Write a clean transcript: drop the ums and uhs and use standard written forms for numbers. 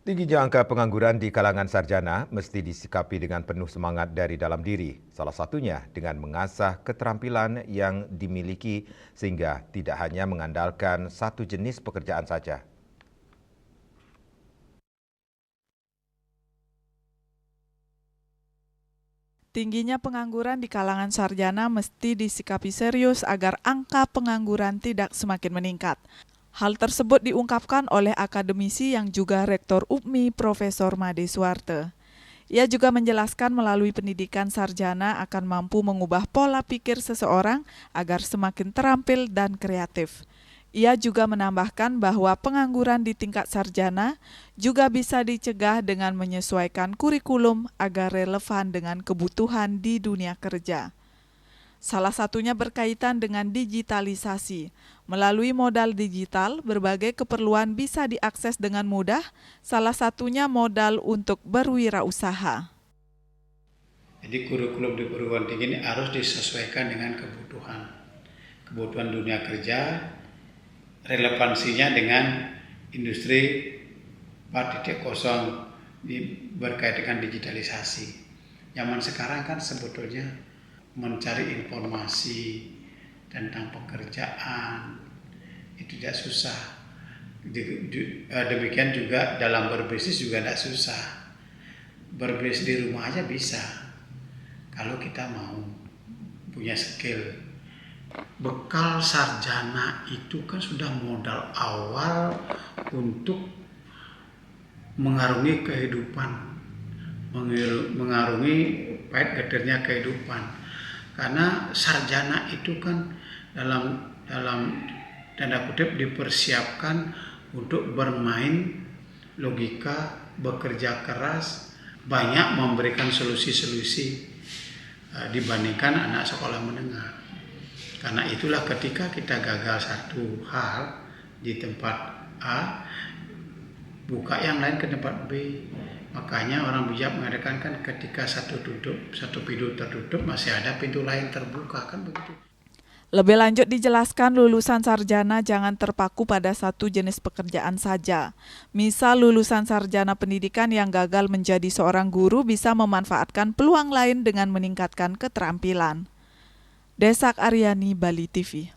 Tingginya angka pengangguran di kalangan sarjana mesti disikapi dengan penuh semangat dari dalam diri. Salah satunya dengan mengasah keterampilan yang dimiliki sehingga tidak hanya mengandalkan satu jenis pekerjaan saja. Tingginya pengangguran di kalangan sarjana mesti disikapi serius agar angka pengangguran tidak semakin meningkat. Hal tersebut diungkapkan oleh akademisi yang juga Rektor UPMI Profesor Made Suwarte. Ia juga menjelaskan melalui pendidikan sarjana akan mampu mengubah pola pikir seseorang agar semakin terampil dan kreatif. Ia juga menambahkan bahwa pengangguran di tingkat sarjana juga bisa dicegah dengan menyesuaikan kurikulum agar relevan dengan kebutuhan di dunia kerja. Salah satunya berkaitan dengan digitalisasi. Melalui modal digital, berbagai keperluan bisa diakses dengan mudah, salah satunya modal untuk berwirausaha. Jadi kurikulum di perguruan tinggi ini harus disesuaikan dengan kebutuhan dunia kerja, relevansinya dengan industri 4.0 berkait dengan digitalisasi. Zaman sekarang kan sebetulnya mencari informasi tentang pekerjaan itu tidak susah. Demikian juga dalam berbisnis juga tidak susah. Berbisnis di rumah aja bisa kalau kita mau punya skill. Bekal sarjana itu kan sudah modal awal untuk mengarungi kehidupan, mengarungi pahit getirnya kehidupan. Karena sarjana itu kan dalam tanda kutip dipersiapkan untuk bermain logika, bekerja keras, banyak memberikan solusi-solusi dibandingkan anak sekolah menengah. Karena itulah ketika kita gagal satu hal di tempat A, buka yang lain ke tempat B. Makanya orang bijak mengatakan kan ketika satu pintu tertutup masih ada pintu lain terbuka, kan begitu. Lebih lanjut dijelaskan lulusan sarjana jangan terpaku pada satu jenis pekerjaan saja. Misal lulusan sarjana pendidikan yang gagal menjadi seorang guru bisa memanfaatkan peluang lain dengan meningkatkan keterampilan. Desak Aryani, Bali TV.